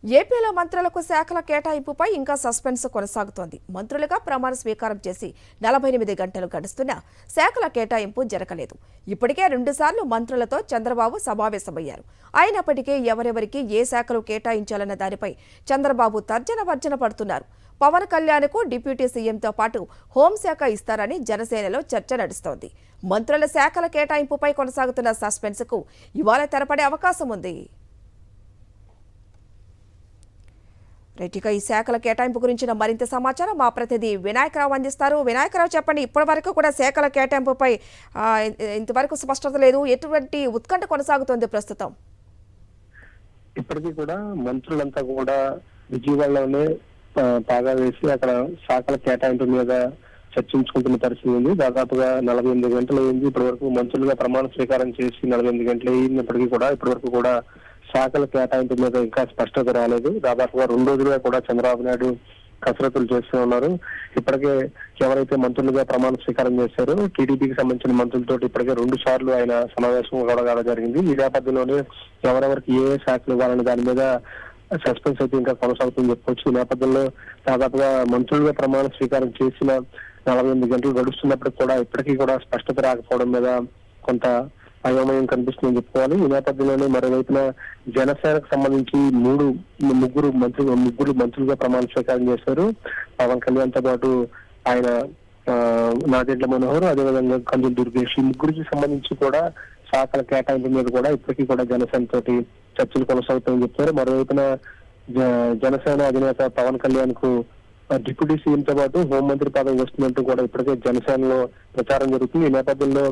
ఏపీలో మంత్రులకు శాఖల కేటాయింపుపై ఇంకా సస్పెన్స్ కొనసాగుతోంది. మంత్రులుగా ప్రమాణ స్వీకారం చేసి 48 గంటలు గడుస్తున్నా శాఖల కేటాయింపు జరగలేదు. ఇప్పటికే 2 సార్లు మంత్రులతో చంద్రబాబు సమావేశమయ్యారు. అయినప్పటికీ ఎవరెవరికి ఏ శాఖలు కేటాయించాలన్న దానిపై చంద్రబాబు తర్జన పడుతున్నారు. పవన్ కళ్యాణ్కు డిప్యూటీ సీఎంతో పాటు హోంశాఖ ఇస్తారని జనసేనలో చర్చ నడుస్తోంది. మంత్రుల శాఖల కేటాయింపుపై కొనసాగుతున్న సస్పెన్స్కు ఇవాళ తెరపడే అవకాశం ఉంది. ఇక ఈ శాఖల కేటాయింపు గురించిన మరింత సమాచారం మా ప్రతినిధి వినాయకరావు అందిస్తారు. వినాయకరావు, చెప్పండి, ఇప్పటి వరకు కూడా శాఖల కేటాయింపుపై ఇంతవరకు స్పష్టత లేదు. ఎటువంటి ఉత్కంఠ కొనసాగుతోంది ప్రస్తుతం? ఇప్పటికీ కూడా మంత్రులంతా కూడా విజయవాడలోనే పాగా వేసి అక్కడ శాఖల కేటాయింపు మీద చర్చించుకుంటున్న పరిస్థితి ఉంది. దాదాపుగా 48 గంటలు అయింది. ఇప్పటి వరకు మంత్రులుగా ప్రమాణ స్వీకారం చేసి 48 గంటలు అయినప్పటికీ కూడా ఇప్పటి వరకు కూడా శాఖల కేటాయింపు మీద ఇంకా స్పష్టత రాలేదు. దాదాపుగా 2 రోజులుగా కూడా చంద్రబాబు నాయుడు కసరత్తులు చేస్తూ ఉన్నారు. ఇప్పటికే ఎవరైతే మంత్రులుగా ప్రమాణ స్వీకారం చేశారో టీడీపీకి సంబంధించిన మంత్రులతో ఇప్పటికే 2 సార్లు ఆయన సమావేశం కూడా జరిగింది. ఈ నేపథ్యంలోనే ఎవరెవరికి ఏ శాఖలు ఇవ్వాలనే దాని మీద సస్పెన్స్ అయితే ఇంకా కొనసాగుతుందని చెప్పుకోవచ్చు. ఈ నేపథ్యంలో దాదాపుగా మంత్రులుగా ప్రమాణ స్వీకారం చేసిన 48 గంటలు గడుస్తున్నప్పటికీ కూడా ఇప్పటికీ కూడా స్పష్టత రాకపోవడం మీద కొంత అయోమయం కనిపిస్తుందని చెప్పుకోవాలి. ఈ నేపథ్యంలోనే మరోవైపున జనసేనకు సంబంధించి ముగ్గురు మంత్రులుగా ప్రమాణ స్వీకారం చేశారు. పవన్ కళ్యాణ్ తో పాటు ఆయన నాదెండ్ల మనోహర్, అదేవిధంగా కందుల దుర్గేష్, ఈ ముగ్గురికి సంబంధించి కూడా శాఖల కేటాయింపు మీద కూడా ఇప్పటికీ కూడా జనసేన తోటి చర్చలు కొనసాగుతాయని చెప్తారు. మరోవైపున జనసేన అధినేత పవన్ కళ్యాణ్ కు డిప్యూటీ సీఎం తో పాటు హోంమంత్రి పదవి వస్తున్నట్టు కూడా ఇప్పటికే జనసేనలో ప్రచారం జరుగుతుంది. ఈ నేపథ్యంలో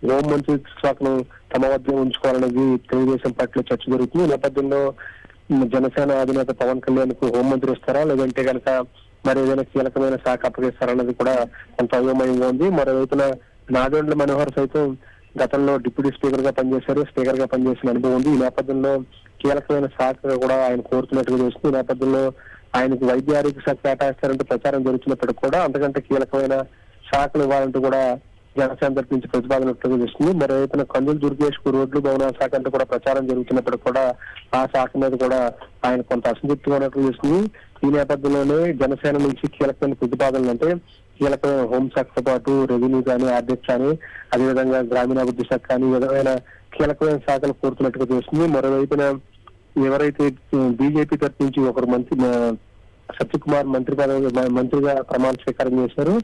హోంమంత్రి శాఖను తమ వద్ద ఉంచుకోవాలనేది తెలుగుదేశం పార్టీలో చర్చ జరుగుతుంది. ఈ నేపథ్యంలో జనసేన అధినేత పవన్ కళ్యాణ్ కు హోంమంత్రి ఇస్తారా, లేదంటే కనుక మరి ఏదైనా కీలకమైన శాఖ అప్పగిస్తారన్నది కూడా కొంత అయోమయంగా ఉంది. మరోవైపున నాదెండ్ల మనోహర్ సైతం గతంలో డిప్యూటీ స్పీకర్ గా పనిచేసిన అనుభవం ఉంది. ఈ నేపథ్యంలో కీలకమైన శాఖ కూడా ఆయన కోరుతున్నట్టుగా తెలుస్తుంది. ఈ నేపథ్యంలో ఆయనకు వైద్య ఆరోగ్య శాఖ కేటాయిస్తారంటూ ప్రచారం జరుగుతున్నప్పటికీ కూడా అంతకంటే కీలకమైన శాఖలు ఇవ్వాలంటూ కూడా జనసేన తరపు నుంచి ప్రతిపాదనట్టుగా చేస్తుంది. మరోవైపున కందుల దుర్గేష్ కు రోడ్లు భవనాల శాఖ అంటూ కూడా ప్రచారం జరుగుతున్నప్పటికీ కూడా ఆ శాఖ మీద కూడా ఆయన కొంత అసంతృప్తిగా ఉన్నట్లు చేస్తుంది. ఈ నేపథ్యంలోనే జనసేన నుంచి కీలకమైన ప్రతిపాదనలు అంటే కీలకమైన హోంశాఖతో పాటు రెవెన్యూ కానీ, ఆర్థిక కానీ, అదేవిధంగా గ్రామీణాభివృద్ధి శాఖ కానీ విధమైన కీలకమైన శాఖలు కోరుతున్నట్టుగా తెలుస్తుంది. మరోవైపున ఎవరైతే బీజేపీ తరఫు నుంచి ఒకరు సత్యకుమార్ మంత్రిగా ప్రమాణ స్వీకారం చేశారు.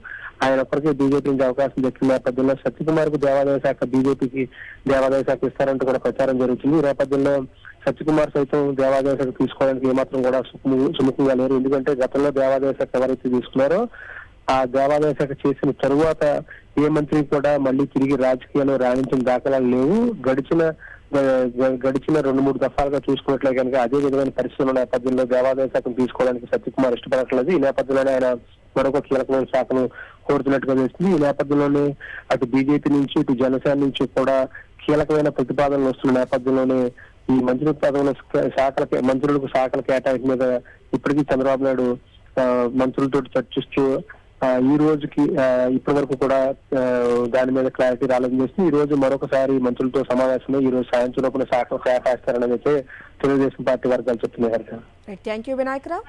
ఆయన ఒక్కరికే బీజేపీ నుంచి అవకాశం దక్కిన నేపథ్యంలో సత్యకుమార్ కు దేవాదాయ శాఖ, బీజేపీకి దేవాదాయ శాఖ ఇస్తారంటూ కూడా ప్రచారం జరుగుతుంది. ఈ నేపథ్యంలో సత్యకుమార్ సైతం దేవాదాయ శాఖ తీసుకోవడానికి ఏమాత్రం కూడా సుముఖంగా లేరు. ఎందుకంటే గతంలో దేవాదాయ శాఖ ఎవరైతే తీసుకున్నారో ఆ దేవాదాయ శాఖ చేసిన తరువాత ఏ మంత్రి కూడా మళ్ళీ తిరిగి రాజకీయాల్లో రాణించిన దాఖలాలు లేవు. గడిచిన 2-3 దఫాలుగా చూసుకున్నట్లే కనుక అదే విధమైన పరిస్థితుల నేపథ్యంలో దేవాదాయ శాఖను తీసుకోవడానికి సత్యకుమార్ ఇష్టపడట్లేదు. ఈ నేపథ్యంలోనే ఆయన మరొక కీలకమైన శాఖను కోరుతున్నట్టుగా తెలుస్తుంది. ఈ నేపథ్యంలోనే అటు బీజేపీ నుంచి ఇటు జనసేన నుంచి కూడా కీలకమైన ప్రతిపాదనలు వస్తున్న నేపథ్యంలోనే ఈ మంత్రి పదవుల మంత్రులకు శాఖల కేటాయింపు మీద ఇప్పటికీ చంద్రబాబు నాయుడు మంత్రులతో చర్చిస్తూ ఈ రోజుకి ఇప్పటి వరకు కూడా దాని మీద క్లారిటీ రాలేదని చేస్తుంది. ఈ రోజు మరొకసారి మంత్రులతో సమావేశమై ఈ రోజు సాయంత్రం లోపల శాఖలు కేటాయిస్తారనేది అయితే తెలుగుదేశం పార్టీ వర్గాలు చెప్తున్నాయి. Thank you Vinayaka Rao.